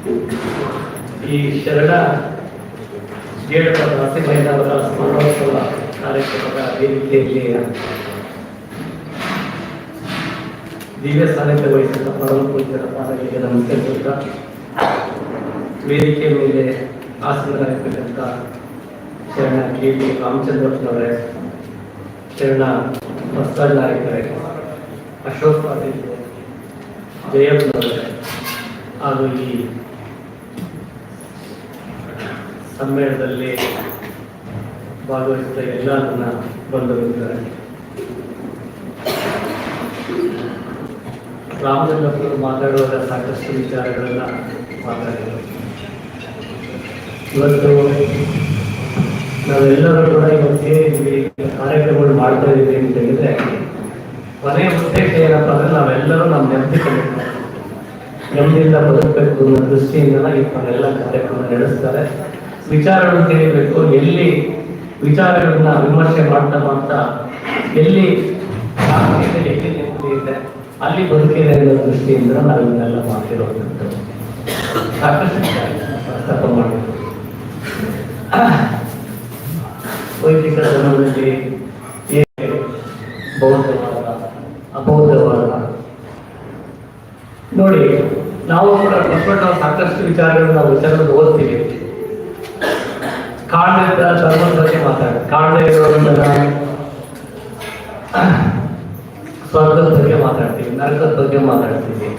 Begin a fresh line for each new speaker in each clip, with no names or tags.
ಈ ಶರಣ ಜೇಡರ ನರಸಿಂಹಯ್ಯನವರ ಸ್ಮರಣೋತ್ಸವ ಕಾರ್ಯಕ್ರಮದ ವೇದಿಕೆಯಲ್ಲಿ ದಿವ್ಯ ಸಾನ್ನಿಧ್ಯ ವಹಿಸಿದ ಪರಮ ಪೂಜ್ಯರ ಪಾದಗಳಿಗೆ ನಮಸ್ಕರಿಸುತ್ತಾ, ವೇದಿಕೆ ಮೇಲೆ ಆಸೀನರಾಗಿರ್ತಕ್ಕಂಥ ಶರಣ ಕೆ.ಟಿ. ರಾಮಚಂದ್ರಪ್ಪನವರೇ, ಶರಣ ಬಸವರಾಜ ನಾಯಕರೇ, ಅಶೋಕ್ ಪಾಟೀಲ್, ಜಯಪ್ಪನವರೇ ಹಾಗೂ ಈ ಸಮ್ಮೇಳನದಲ್ಲಿ ಭಾಗವಹಿಸಿದ ಎಲ್ಲ ನನ್ನ ಬಂಧುಗಳಿದ್ದಾರೆ. ರಾಮಚಂದ್ರಪ್ಪನವರು ಮಾತಾಡುವಾಗ ಸಾಕಷ್ಟು ವಿಚಾರಗಳೆಲ್ಲ ಮಾತಾಡಿದರು. ಇವತ್ತು ನಾವೆಲ್ಲರೂ ಕೂಡ ಇವತ್ತೇ ಕಾರ್ಯಕ್ರಮಗಳು ಮಾಡ್ತಾ ಇದ್ದೀವಿ ಅಂತ ಹೇಳಿದ್ರೆ ಕೊನೆಯ ಉದ್ದೇಶ ಏನಪ್ಪ ಅಂದ್ರೆ ನಾವೆಲ್ಲರೂ ನಮ್ಮ ನೆಮ್ಮದಿಯಿಂದ ಬದುಕಬೇಕು ಅನ್ನೋ ದೃಷ್ಟಿಯಿಂದ ಇವನ್ನೆಲ್ಲ ಕಾರ್ಯಕ್ರಮ ನಡೆಸ್ತಾರೆ. ವಿಚಾರಗಳನ್ನು ತಿಳಿಯಬೇಕು, ಎಲ್ಲಿ ವಿಚಾರಗಳನ್ನ ವಿಮರ್ಶೆ ಮಾಡ್ತಾ ಮಾಡ್ತಾ ಎಲ್ಲಿ ಎಲ್ಲಿ ನೆಮ್ಮದಿ ಇದೆ ಅಲ್ಲಿ ಬದುಕಿದೆ ಅನ್ನೋ ದೃಷ್ಟಿಯಿಂದ ನಾವು ಇವನ್ನೆಲ್ಲ ಮಾಡ್ತಿರೋದು ಸಾಕಷ್ಟು ಪ್ರಸ್ತಾಪ ಮಾಡಿದ್ರು. ವೈದಿಕ ಧರ್ಮದಲ್ಲಿ ಬೌದ್ಧವಾದ ಅಬೌದ್ಧವಾದ ನೋಡಿ, ನಾವು ಕೂಡ ನಾವು ಸಾಕಷ್ಟು ವಿಚಾರಗಳನ್ನ ನಾವು ವಿಚಾರಗಳು ಓದ್ತೀವಿ. ಕಾರಣದ ಧರ್ಮದ ಬಗ್ಗೆ ಕಾರಣ ಇರೋದನ್ನ ಸ್ವರ್ಗದ ಬಗ್ಗೆ ಮಾತಾಡ್ತೀವಿ, ನರಕದ ಬಗ್ಗೆ ಮಾತಾಡ್ತೀವಿ.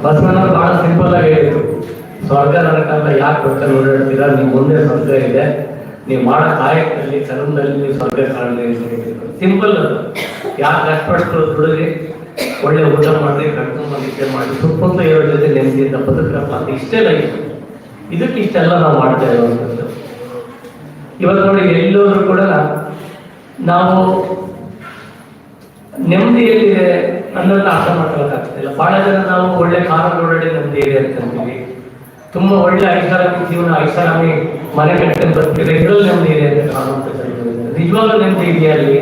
ಬಸವಣ್ಣವರು ಬಹಳ ಸಿಂಪಲ್ ಆಗಿ ಹೇಳಿದ್ರು, ಸ್ವರ್ಗ ನರಕ ಅಂತ ಯಾಕೆ ಬೇಕಾದ್ರೆ ಓಡಾಡ್ತೀರಾ, ನೀವು ಮುಂದೆ ಸ್ವರ್ಗ ಇದೆ, ನೀವು ಮಾಡೋ ಕಾಯಕದಲ್ಲಿ ಕರ್ಮದಲ್ಲಿ ನೀವು ಸ್ವರ್ಗ ಕಾಣಲಿ ಅಂತ ಹೇಳಿದ್ರು. ಸಿಂಪಲ್ ಅದು. ಯಾಕೆ ಕಷ್ಟಪಟ್ಟು ದುಡಿದ್ರಿ, ಒಳ್ಳೆ ಊಟ ಮಾಡಿ ಕಟ್ಕೊಂಡು ನಿದ್ದೆ ಮಾಡಿ ಸುತ್ತಮುತ್ತ ಇರೋ ಜೊತೆ ನೆಮ್ಮದಿಯಿಂದ ಬದುಕ್ರಪ್ಪ ಅಂತ ಇಷ್ಟೇ ಲೈಫ್. ಇದಕ್ಕೆ ಇಷ್ಟೆಲ್ಲ ನಾವು ಮಾಡ್ತಾ ಇರುವಂಥದ್ದು. ಇವತ್ತು ನೋಡಿ, ಎಲ್ಲರೂ ಕೂಡ ನಾವು ನೆಮ್ಮದಿ ಎಲ್ಲಿದೆ ಅನ್ನೋದನ್ನ ಅರ್ಥ ಮಾಡ್ಕೊಳ್ಳೋಕ್ಕಾಗ್ತಿಲ್ಲ. ಬಹಳ ಜನ ನಾವು ಒಳ್ಳೆ ಕಾರಣಗಳೊಳಗೆ ನೆಮ್ಮದಿ ಇದೆ ಅಂತಂತೀವಿ, ತುಂಬಾ ಒಳ್ಳೆ ಐಷಾರಾಮಿ ಜೀವನ, ಐಷಾರಾಮಿ ಮನೆ ಕಟ್ಕೊಂಡು ಬರ್ತಿದೆ, ಇದ್ರಲ್ಲಿ ನೆಮ್ಮದಿ ಇದೆ ಅಂತ ಕಾಣುವಂಥದ್ದು. ನಿಜವಾಗ್ಲೂ ನೆಮ್ಮದಿ ಇದೆಯಾ? ಅಲ್ಲಿ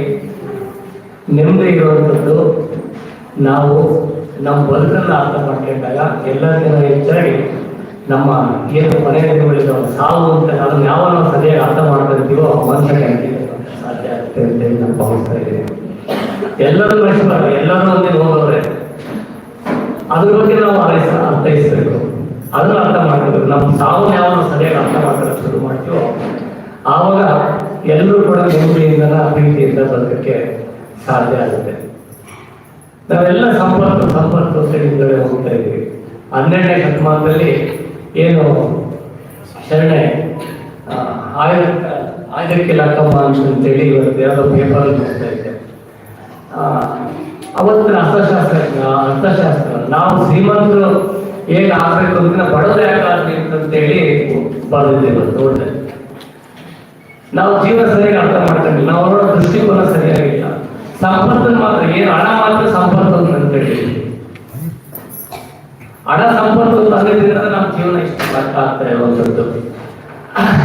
ನೆಮ್ಮದಿ ಇರುವಂಥದ್ದು ನಾವು ನಮ್ಮ ಬದುಕನ್ನು ಅರ್ಥ ಮಾಡ್ಕೊಂಡಾಗ ಎಲ್ಲರಿಗಿಂತ ಹೆಚ್ಚಾಗಿ ನಮ್ಮ ಏನು ಮನೆ ದಿನಗಳಿದ್ದಾವೆ ಸಾವು ಅಂತ ಅದನ್ನು ಯಾವ ನಾವು ಸರಿಯಾಗಿ ಅರ್ಥ ಮಾಡ್ಕೊಳ್ತೀವೋ ಮನುಷ್ಯ ಸಾಧ್ಯ ಆಗುತ್ತೆ ಅಂತೇಳಿ ನಾನು ಭಾವಿಸ್ತಾ ಇದ್ದೀನಿ. ಎಲ್ಲರೂ ನಶಿಬಾರ, ಎಲ್ಲರೂ ಒಂದೇ ಹೋಗೋರೆ, ಅದ್ರ ಬಗ್ಗೆ ನಾವು ಅರ್ಥೈಸ್ಬೇಕು, ಅದನ್ನು ಅರ್ಥ ಮಾಡ್ಕೋಬೇಕು. ನಮ್ಮ ಸಾವು ಯಾವ ಸರಿಯಾಗಿ ಅರ್ಥ ಮಾಡ್ಕೊಳ್ಳೋಕೆ ಶುರು ಮಾಡ್ತೀವೋ ಆವಾಗ ಎಲ್ಲರೂ ಕೂಡ ನೆಮ್ಮದಿಯಿಂದ ಪ್ರೀತಿಯಿಂದ ಬದುಕಕ್ಕೆ ಸಾಧ್ಯ ಆಗುತ್ತೆ. ನಾವೆಲ್ಲ ಸಂಪರ್ಕ ಶ್ರೇಣಿಗಳೇ ಹೋಗ್ತಾ ಇದ್ದೀವಿ. 12ನೇ ಶತಮಾನದಲ್ಲಿ ಏನು ಶರಣೆ ಆಯುಧಕ್ಕೆ ಲಕ್ಕಮ್ಮ ಅಂತೇಳಿ ಇವತ್ತು ಯಾವುದೋ ಪೇಪರ್ ನೋಡ್ತಾ ಇದ್ದೆ. ಅವತ್ತಿನ ಅರ್ಥಶಾಸ್ತ್ರ ನಾವು ಶ್ರೀಮಂತರು ಹೇಗೆ ಆಗ್ಬೇಕು ಅಂತ ಬಡವರು ಯಾಕೆ ಆಗ್ಲಿ ಅಂತೇಳಿ ಬರೆದಿದ್ದೇವೆ. ನೋಡಿದೆ ನಾವು ಜೀವನ ಸರಿಯಾಗಿ ಅರ್ಥ ಮಾಡ್ಕೊಂಡಿಲ್ಲ, ನಾವು ನೋಡೋ ದೃಷ್ಟಿಕೋನ ಸರಿಯಾಗಿಲ್ಲ. ಸಂಪತ್ತು ಮಾತ್ರ ಏನು ಹಣ ಮಾತ್ರ ಸಂಪತ್ತು ಅಂತ ಹೇಳಿ ಹಣ ಸಂಪತ್ತು ಅನ್ನೋದ್ರಿಂದ ನಮ್ಮ ಜೀವನ ಇಷ್ಟ ಆಗ್ತಾ ಇರುವಂಥದ್ದು.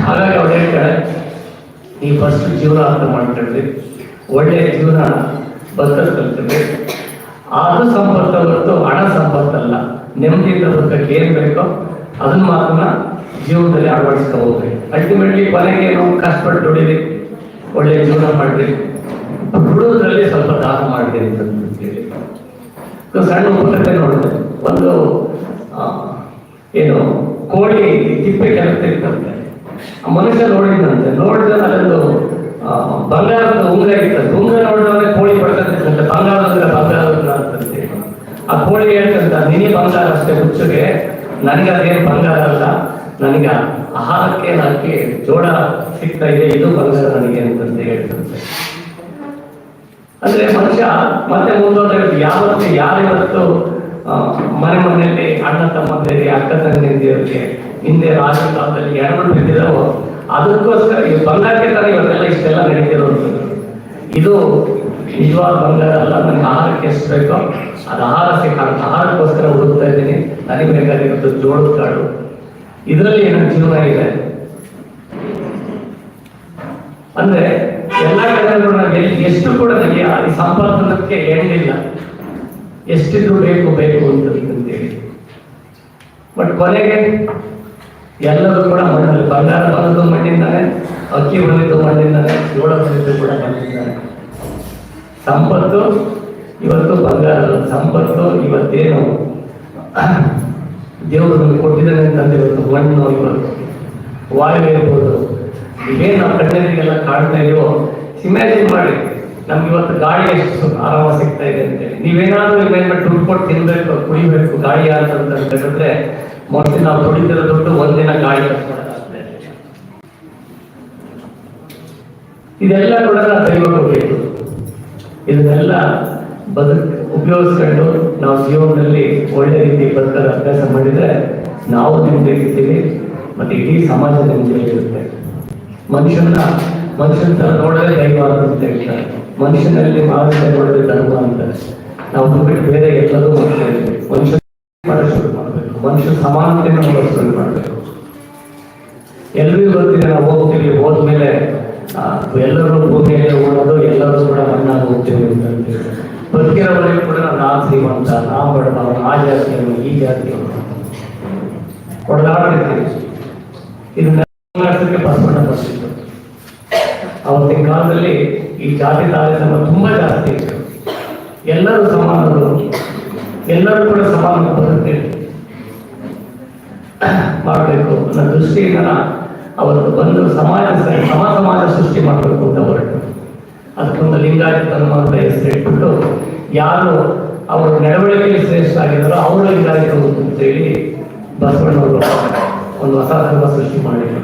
ಹಾಗಾಗಿ ಅವ್ರು ಹೇಳ್ತಾರೆ, ಈ ಫಸ್ಟ್ ಜೀವನ ಅರ್ಥ ಮಾಡ್ಕೊಂಡ್ರಿ, ಒಳ್ಳೆಯ ಜೀವನ ಬದುಕಲು ಕಲ್ತ್ರಿ. ಅದು ಸಂಪತ್ತು ಹೊರತು ಹಣ ಸಂಪತ್ತಲ್ಲ. ನೆಮ್ಮದಿಯಿಂದ ಬದುಕಕ್ಕೆ ಏನ್ ಬೇಕೋ ಅದನ್ನ ಮಾತ್ರ ಜೀವನದಲ್ಲಿ ಅಳವಡಿಸ್ಕೊ ಹೋಗ್ರಿ. ಅಲ್ಟಿಮೇಟ್ಲಿ ಕೊನೆಗೆ ನಾವು ಕಷ್ಟಪಟ್ಟು ದುಡಿದ್ರಿ, ಒಳ್ಳೆಯ ಜೀವನ ಮಾಡಿದ್ರಿ, ದುಡಿಯೋದ್ರಲ್ಲಿ ಸ್ವಲ್ಪ ದಾನ ಮಾಡಿದೆ ಅಂತ ಹೇಳಿ ಸಣ್ಣ ಉಪಕಥೆ ನೋಡಿದೆ. ಒಂದು ಏನು ಕೋಳಿ ತಿಪ್ಪೆ ಕೆಲಸದಂತೆ ಆ ಮನುಷ್ಯ ನೋಡಿದಂತೆ, ನೋಡಿದ ಅಲ್ಲೊಂದು ಬಂಗಾರದ ಉಂಗ್ರ ಇರ್ತದೆ. ಉಂಗ್ರ ನೋಡಿದ್ರೆ ಕೋಳಿ ಪಡ್ಕಂತೆ, ಬಂಗಾರದ ಅಂತಂತೆ. ಆ ಕೋಳಿ ಹೇಳ್ತಂತ, ನಿನಿ ಬಂಗಾರ ಅಷ್ಟೇ ಹುಚ್ಚಗೆ, ನನಗೆ ಅದೇನು ಬಂಗಾರ ಅಲ್ಲ, ನನಗೆ ಆಹಾರಕ್ಕೆ ನನಗೆ ಜೋಳ ಸಿಗ್ತಾ ಇದೆ, ಇದು ಬಂಗಾರ ನನಗೆ ಅಂತಂತ ಹೇಳ್ತಂತೆ. ಅಂದ್ರೆ ಮನುಷ್ಯ ಮತ್ತೆ ಮುಂದೋದ್ರೆ ಯಾವತ್ತು ಯಾರಿವತ್ತು ಮನೆಯಲ್ಲಿ ಅಣ್ಣ ತಮ್ಮಂದಿರಿಗೆ, ಅಕ್ಕ ತಂಗಿಯರಿಗೆ ಹಿಂದೆ ರಾಜ ಕಾಲದಲ್ಲಿ ಎರಡು ಬಿದ್ದಿದ್ದಾವೋ ಅದಕ್ಕೋಸ್ಕರ ಈ ಬಂಗಾರಕ್ಕೆ ತರ ಇವತ್ತೆಲ್ಲ ಇಷ್ಟೆಲ್ಲ ನಡೀತಿರೋದು. ಇದು ನಿಜವಾದ ಬಂಗಾರ ಅಲ್ಲ, ನನಗೆ ಆಹಾರಕ್ಕೆ ಎಷ್ಟು ಬೇಕೋ ಅದು ಆಹಾರ ಸಿಕ್ಕಾಗುತ್ತೆ, ಆಹಾರಕ್ಕೋಸ್ಕರ ಹುಡುಕ್ತಾ ಇದ್ದೀನಿ, ನನಗೆ ಬೇಕಾಗಿರೋದು ಜೋಳದ ಕಾಳು. ಇದರಲ್ಲಿ ಏನೋ ಜೀವನ ಇದೆ ಅಂದ್ರೆ ಎಲ್ಲ ಕಡೆಗಳು ಎಷ್ಟು ಕೂಡ ನನಗೆ ಈ ಸಂಪಾದನಕ್ಕೆ ಎಂಡಿಲ್ಲ, ಎಷ್ಟಿದ್ರು ಬೇಕು ಅಂತೇಳಿ. ಬಟ್ ಕೊನೆಗೆ ಎಲ್ಲರೂ ಕೂಡ ಮಣ್ಣಲ್ಲಿ, ಬಂಗಾರ ಬಂದದ್ದು ಮಣ್ಣಿಂದಾನೆ, ಅಕ್ಕಿ ಬಂದಿದ್ದು ಮಣ್ಣಿಂದಾನೆ, ಜೋಳ ಬಂದಿದ್ದು ಕೂಡ ಮಣ್ಣಿಂದಾನೆ. ಸಂಪತ್ತು ಇವತ್ತು ಬಂಗಾರ, ಸಂಪತ್ತು ಇವತ್ತೇನು ದೇವರು ನಮಗೆ ಕೊಟ್ಟಿದ್ದಾನೆ ಅಂತಂದ್ರೆ ಇವತ್ತು ಮಣ್ಣು, ಇವತ್ತು ವಾಯು ಇರ್ಬೋದು, ಇವೇನು ನಾವು ಕಣ್ಣೆಲ್ಲ ಕಾಣ್ತಾ ಇದೆಯೋ, ಇಮ್ಯಾಜಿನ್ ಮಾಡಿ ನಮ್ಗೆ ಇವತ್ತು ಗಾಳಿ ಎಷ್ಟು ಆರಾಮ ಸಿಗ್ತಾ ಇದೆ ಅಂತೇಳಿ. ನೀವೇನಾದ್ರೂ ಇವೇನು ದುಡ್ಡು ಕೊಟ್ಟು ತಿನ್ಬೇಕು, ಕುಡಿಬೇಕು ಗಾಳಿ ಅಂತ ಹೇಳಿದ್ರೆ ಮೋಸ್ಟ್ಲಿ ನಾವು ದುಡಿದಿರೋ ದುಡ್ಡು ಒಂದಿನ ಗಾಳಿ ಕಟ್ಕೊಡೋದಾಗ್ತದೆ. ಇದೆಲ್ಲ ಕೂಡ ನಾವು ದೈವ ಕೊಡಬೇಕು. ಇದನ್ನೆಲ್ಲ ಉಪಯೋಗಿಸ್ಕೊಂಡು ನಾವು ಜೀವನದಲ್ಲಿ ಒಳ್ಳೆ ರೀತಿ ಬದುಕಲು ಅಭ್ಯಾಸ ಮಾಡಿದ್ರೆ ನಾವು ನೆಮ್ಮದಿಯಾಗಿರ್ತೀವಿ, ಮತ್ತೆ ಇಡೀ ಸಮಾಜ ನೆಮ್ಮದಿಯಾಗಿರುತ್ತೆ. ಮನುಷ್ಯನ ತರ ನೋಡಿದ್ರೆ ದೈವ ಅಂತ ಹೇಳ್ತಾರೆ, ಮನುಷ್ಯನಲ್ಲಿ ಮಾನವತೆ ನೋಡಿದ್ರೆ ಧರ್ಮ ಅಂತಾರೆ. ನಾವು ಬಿಟ್ಟು ಬೇರೆ ಎಲ್ಲರೂ ಮಾಡ್ತಾ ಇದ್ದೀವಿ. ಮನುಷ್ಯ ಶುರು ಮಾಡಬೇಕು, ಮನುಷ್ಯ ಸಮಾನತೆಯನ್ನು ಶುರು ಮಾಡಬೇಕು. ಎಲ್ಲರಿಗೂ ಗೊತ್ತಿದೆ, ನಾವು ಹೋಗ್ತೀವಿ, ಹೋದ್ಮೇಲೆ ಎಲ್ಲರೂ ಭೂಮಿಯಲ್ಲಿ ಓಡೋದು, ಎಲ್ಲರೂ ಕೂಡ ಮಣ್ಣಾಗಿ ಹೋಗ್ತೀವಿ ಅಂತ ಹೇಳ್ತೀವಿ. ಬದುಕಿರೋವರೆಗೂ ಕೂಡ ನಾವು ಶ್ರೀಮಂತ, ನಾವು ಬಡವ, ಆ ಜಾತಿಯನ್ನು ಈ ಜಾತಿಯನ್ನು ಹೊಡೆದಾಡ್ತಿರ್ತೀವಿ. ಇದನ್ನ ಬಸವಣ್ಣ ಬರ್ತಿತ್ತು. ಅವತ್ತಿನ ಕಾಲದಲ್ಲಿ ಈ ಜಾತಿ ತಾರತಮ್ಯ ತುಂಬಾ ಜಾಸ್ತಿ ಇತ್ತು. ಎಲ್ಲರೂ ಸಮಾನರು, ಎಲ್ಲರೂ ಕೂಡ ಸಮಾನ ಬದುಕಿ ಮಾಡಬೇಕು ಅನ್ನೋ ದೃಷ್ಟಿಯಿಂದ ಅವರು ಬಂದು ಸಮಾಜ ಸೃಷ್ಟಿ ಮಾಡಬೇಕು ಅಂತ ಹೊರಟು. ಅದಕ್ಕೊಂದು ಲಿಂಗಾಯತ ಧರ್ಮ ಅಂತ ಹೆಸರಿಟ್ಬಿಟ್ಟು ಯಾರು ಅವರ ನಡವಳಿಕೆಯಲ್ಲಿ ಶ್ರೇಷ್ಠ ಆಗಿದ್ದಾರೋ ಅವರು ಲಿಂಗಾಯತರು ಅಂತೇಳಿ ಬಸವಣ್ಣವರು ಒಂದು ಹೊಸ ಧರ್ಮ ಸೃಷ್ಟಿ ಮಾಡಿದರು.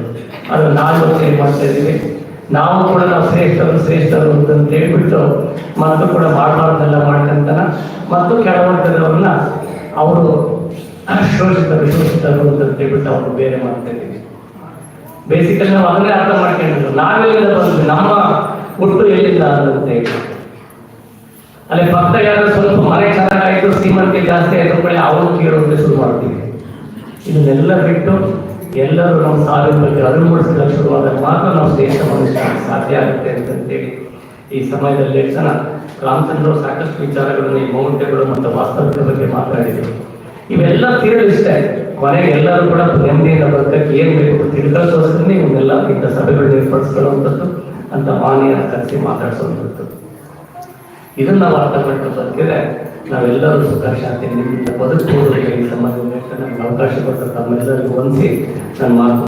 ಅದನ್ನು ನಾವು ಏನ್ ಮಾಡ್ತಾ ಇದ್ದೀವಿ, ನಾವು ಕೂಡ ನಾವು ಶ್ರೇಷ್ಠರು ಅಂತ ಹೇಳ್ಬಿಟ್ಟು ಮತ್ತು ಕೂಡ ಮಾಡಬಾರ್ದೆಲ್ಲ ಮಾಡ್ಕೊಂತಾನ ಮತ್ತು ಕೆಳಮಟ್ಟದವ್ರನ್ನ ಅವರು ಶೋಷಿತರು ಅಂತ ಹೇಳ್ಬಿಟ್ಟು ಅವರು ಬೇರೆ ಮಾಡ್ತಾ ಇದ್ದೀವಿ. ಬೇಸಿಕಲಿ ನಾವು ಅದನ್ನೇ ಅರ್ಥ ಮಾಡ್ಕೊಂಡಿದ್ರು, ನಾವೆಲ್ಲಿಂದ ಬಂದ್ವಿ, ನಮ್ಮ ಹುಟ್ಟು ಎಲ್ಲಿಂದ ಅಂತ ಹೇಳಿ. ಅಲ್ಲಿ ಭಕ್ತ ಯಾರು ಸ್ವಲ್ಪ ಮನೆ ಚೆನ್ನಾಗಾಯ್ತು, ಶ್ರೀಮಂತಿಕೆ ಜಾಸ್ತಿ ಆಯ್ತು ಕೂಡ ಅವರು ಕೇಳೋಕೆ ಶುರು ಮಾಡ್ತೀವಿ. ಇದನ್ನೆಲ್ಲ ಬಿಟ್ಟು ಎಲ್ಲರೂ ನಮ್ಮ ಸಾವಿರ ಬಗ್ಗೆ ಅರಿಮೂಡಿಸಿದ ಶುರುವಾದಾಗ ಮಾತ್ರ ನಾವು ಶ್ರೇಷ್ಠ ಮನುಷ್ಯ ಸಾಧ್ಯ ಆಗುತ್ತೆ ಅಂತೇಳಿ ಈ ಸಮಯದಲ್ಲಿ ಜನ ರಾಮಚಂದ್ರ ಸಾಕಷ್ಟು ವಿಚಾರಗಳನ್ನು, ಈ ಮೌಢ್ಯಗಳು ಮತ್ತು ವಾಸ್ತವಿಕತೆ ಬಗ್ಗೆ ಮಾತಾಡಿದರು. ಇವೆಲ್ಲ ತೀರಲಿಷ್ಟ ಕೊನೆಗೆ ಎಲ್ಲರೂ ಕೂಡ ನೆಮ್ಮದಿಯಿಂದ ಬದುಕಕ್ಕೆ ಏನ್ ಬೇಕು ತಿಳ್ಕೊಳ್ಳೋಸ್ಕರನೇ ಇವನ್ನೆಲ್ಲ ಇಂಥ ಸಭೆಗಳು ಏರ್ಪಡಿಸ್ಕೊಳ್ಳುವಂಥದ್ದು ಅಂತ ಮಾನ್ಯ ಕರೆಸಿ ಮಾತಾಡಿಸುವಂಥದ್ದು. ಇದನ್ನ ನಾವು ಅರ್ಥ ಮಾಡ್ಕೊಂಡು ಬದುಕಿದ್ರೆ ನಾವೆಲ್ಲರೂ ಸುಖ ಶಾಂತಿ ನಿಮ್ಮಿಂದ ಬದುಕಬಹುದು. ಈ ಸಮಾಜ ನಮ್ಗೆ ಅವಕಾಶ ಕೊಟ್ಟು ತಮ್ಮೆಲ್ಲರಿಗೂ ಹೊಂದಿಸಿ ನಾನು ಮಾತು